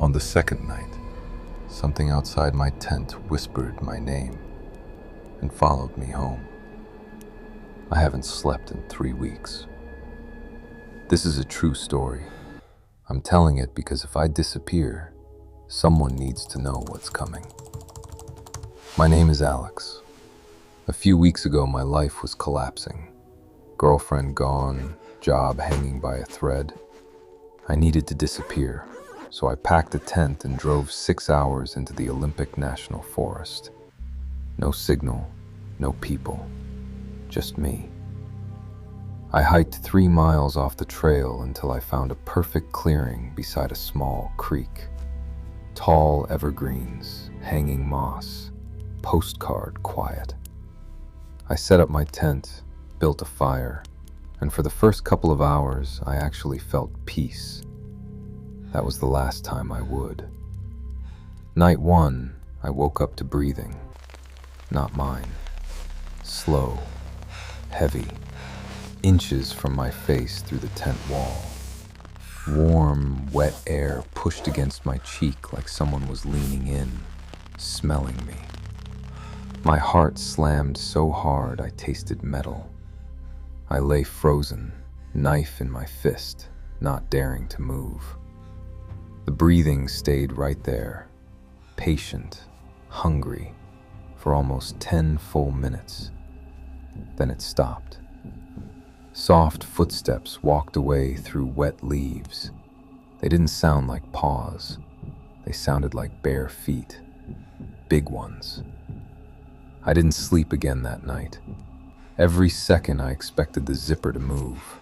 On the second night, something outside my tent whispered my name and followed me home. I haven't slept in 3 weeks. This is a true story. I'm telling it because if I disappear, someone needs to know what's coming. My name is Alex. A few weeks ago, my life was collapsing. Girlfriend gone, job hanging by a thread. I needed to disappear, so I packed a tent and drove 6 hours into the Olympic National Forest. No signal, no people, just me. I hiked 3 miles off the trail until I found a perfect clearing beside a small creek. Tall evergreens, hanging moss, postcard quiet. I set up my tent, built a fire, and for the first couple of hours, I actually felt peace. That was the last time I would. Night 1, I woke up to breathing. Not mine. Slow, heavy, inches from my face through the tent wall. Warm, wet air pushed against my cheek like someone was leaning in, smelling me. My heart slammed so hard I tasted metal. I lay frozen, knife in my fist, not daring to move. The breathing stayed right there, patient, hungry, for almost 10 full minutes. Then it stopped. Soft footsteps walked away through wet leaves. They didn't sound like paws. They sounded like bare feet, big ones. I didn't sleep again that night. Every second I expected the zipper to move.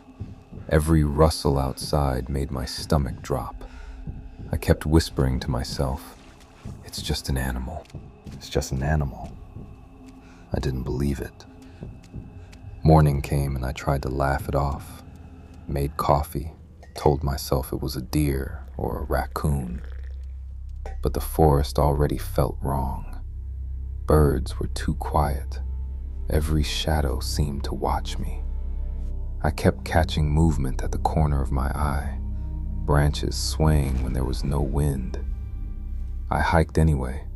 Every rustle outside made my stomach drop. I kept whispering to myself, "It's just an animal. It's just an animal." I didn't believe it. Morning came and I tried to laugh it off. Made coffee, told myself it was a deer or a raccoon. But the forest already felt wrong. Birds were too quiet. Every shadow seemed to watch me. I kept catching movement at the corner of my eye, branches swaying when there was no wind. I hiked anyway,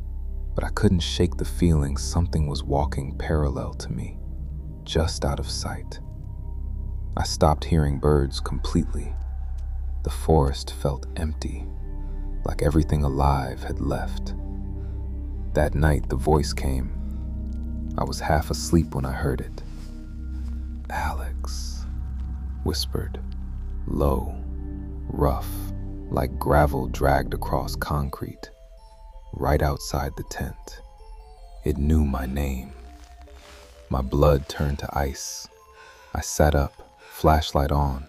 but I couldn't shake the feeling something was walking parallel to me, just out of sight. I stopped hearing birds completely. The forest felt empty, like everything alive had left. That night, the voice came. I was half asleep when I heard it. "Alex," whispered, low, rough, like gravel dragged across concrete, right outside the tent. It knew my name. My blood turned to ice. I sat up, flashlight on,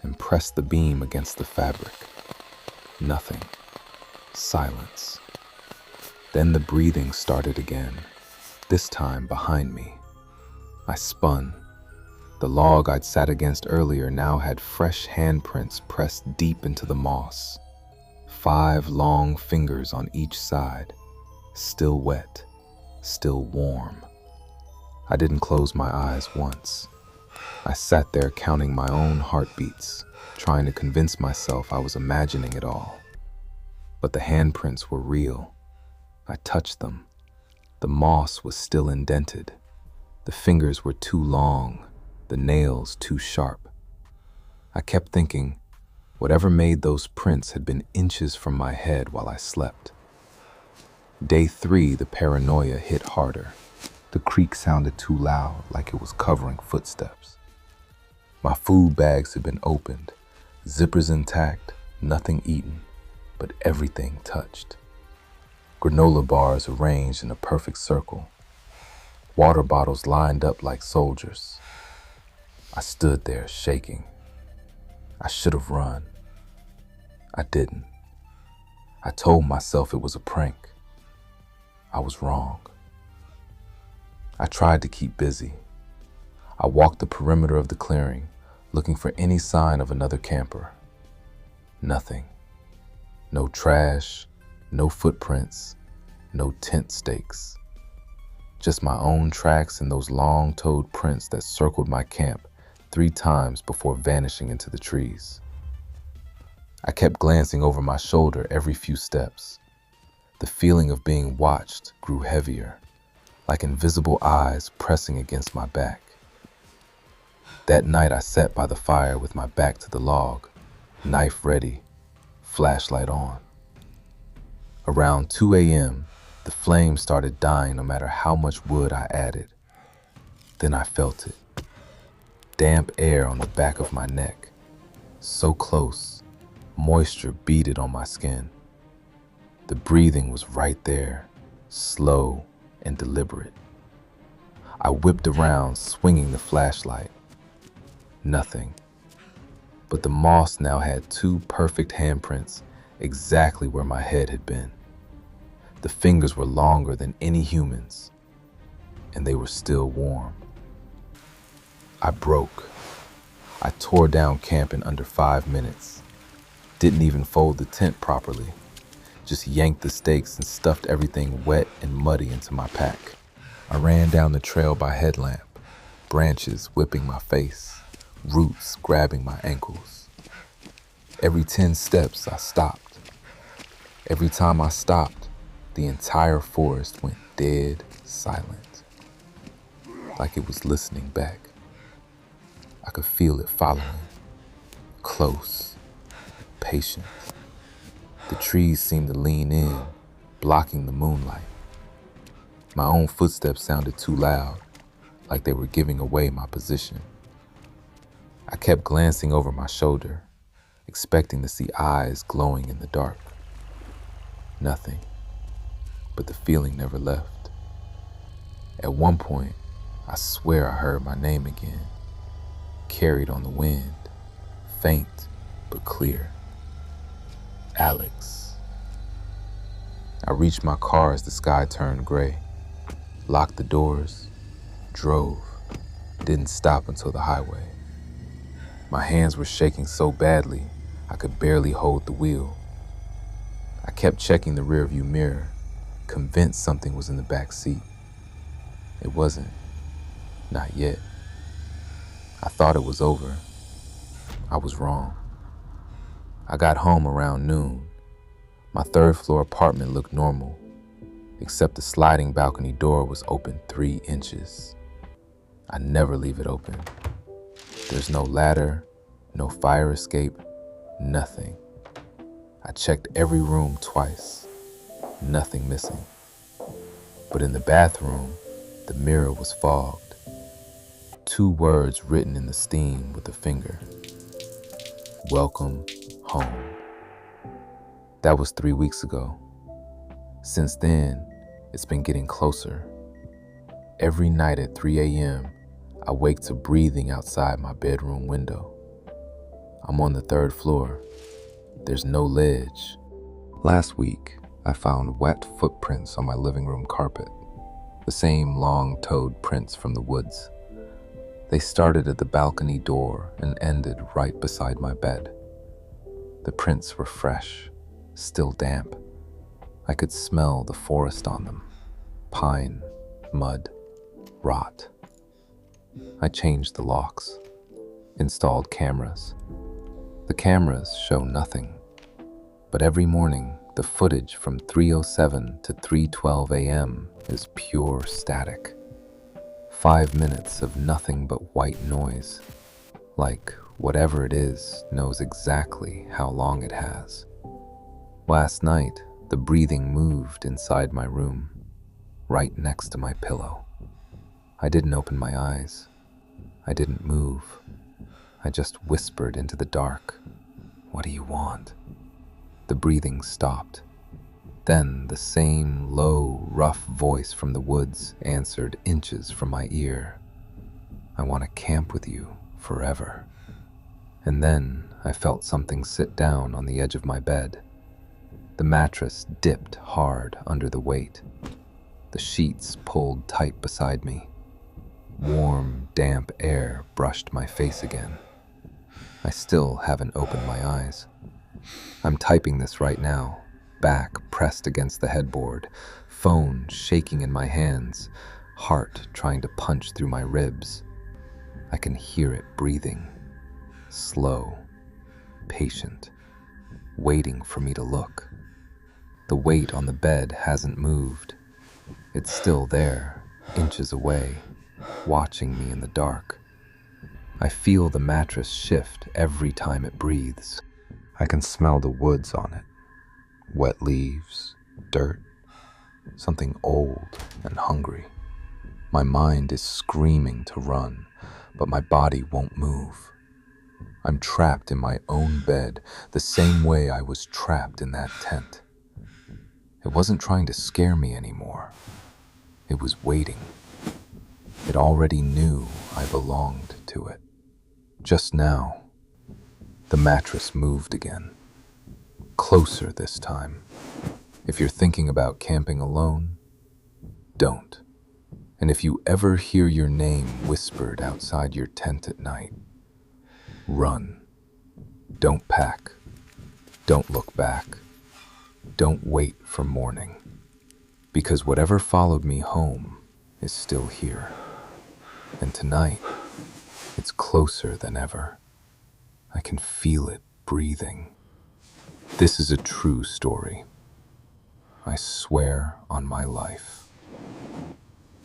and pressed the beam against the fabric. Nothing. Silence. Then the breathing started again, this time behind me. I spun. The log I'd sat against earlier now had fresh handprints pressed deep into the moss. 5 long fingers on each side, still wet, still warm. I didn't close my eyes once. I sat there counting my own heartbeats, trying to convince myself I was imagining it all. But the handprints were real. I touched them. The moss was still indented. The fingers were too long, the nails too sharp. I kept thinking, whatever made those prints had been inches from my head while I slept. Day 3, the paranoia hit harder. The creak sounded too loud, like it was covering footsteps. My food bags had been opened, zippers intact, nothing eaten, but everything touched. Granola bars arranged in a perfect circle. Water bottles lined up like soldiers. I stood there shaking. I should have run. I didn't. I told myself it was a prank. I was wrong. I tried to keep busy. I walked the perimeter of the clearing, looking for any sign of another camper. Nothing. No trash, no footprints, no tent stakes. Just my own tracks and those long-toed prints that circled my camp 3 times before vanishing into the trees. I kept glancing over my shoulder every few steps. The feeling of being watched grew heavier, like invisible eyes pressing against my back. That night I sat by the fire with my back to the log, knife ready, flashlight on. Around 2 a.m., the flame started dying no matter how much wood I added. Then I felt it. Damp air on the back of my neck. So close, moisture beaded on my skin. The breathing was right there, slow and deliberate. I whipped around, swinging the flashlight. Nothing. But the moss now had 2 perfect handprints exactly where my head had been. The fingers were longer than any human's, and they were still warm. I broke. I tore down camp in under 5 minutes. Didn't even fold the tent properly. Just yanked the stakes and stuffed everything wet and muddy into my pack. I ran down the trail by headlamp, branches whipping my face, roots grabbing my ankles. Every 10 steps I stopped. Every time I stopped, the entire forest went dead silent, like it was listening back. I could feel it following, close, patient. The trees seemed to lean in, blocking the moonlight. My own footsteps sounded too loud, like they were giving away my position. I kept glancing over my shoulder, expecting to see eyes glowing in the dark. Nothing, but the feeling never left. At one point, I swear I heard my name again, carried on the wind, faint but clear. Alex. I reached my car as the sky turned gray, locked the doors, drove, didn't stop until the highway. My hands were shaking so badly, I could barely hold the wheel. I kept checking the rearview mirror, convinced something was in the back seat. It wasn't. Not yet. I thought it was over. I was wrong. I got home around noon. My 3rd floor apartment looked normal, except the sliding balcony door was open 3 inches. I never leave it open. There's no ladder, no fire escape, nothing. I checked every room twice, nothing missing. But in the bathroom, the mirror was fogged. 2 words written in the steam with a finger. Welcome home. That was 3 weeks ago. Since then, it's been getting closer. Every night at 3 a.m., I wake to breathing outside my bedroom window. I'm on the 3rd floor. There's no ledge. Last week, I found wet footprints on my living room carpet, the same long-toed prints from the woods. They started at the balcony door and ended right beside my bed. The prints were fresh, still damp. I could smell the forest on them. Pine, mud, rot. I changed the locks, installed cameras. The cameras show nothing, but every morning the footage from 3:07 to 3:12 a.m. is pure static. 5 minutes of nothing but white noise, like whatever it is knows exactly how long it has. Last night, the breathing moved inside my room, right next to my pillow. I didn't open my eyes. I didn't move. I just whispered into the dark, "What do you want?" The breathing stopped. Then the same low, rough voice from the woods answered inches from my ear. "I want to camp with you forever." And then I felt something sit down on the edge of my bed. The mattress dipped hard under the weight. The sheets pulled tight beside me. Warm, damp air brushed my face again. I still haven't opened my eyes. I'm typing this right now, back pressed against the headboard, phone shaking in my hands, heart trying to punch through my ribs. I can hear it breathing, slow, patient. waiting for me to look. The weight on the bed hasn't moved. It's still there, inches away, watching me in the dark. I feel the mattress shift every time it breathes. I can smell the woods on it. Wet leaves, dirt, something old and hungry. My mind is screaming to run, but my body won't move. I'm trapped in my own bed, the same way I was trapped in that tent. It wasn't trying to scare me anymore. It was waiting. It already knew I belonged to it. Just now, the mattress moved again. Closer this time. If you're thinking about camping alone, don't. And if you ever hear your name whispered outside your tent at night, run. Don't pack. Don't look back. Don't wait for morning. Because whatever followed me home is still here. And tonight, it's closer than ever. I can feel it breathing. This is a true story. I swear on my life.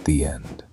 The end.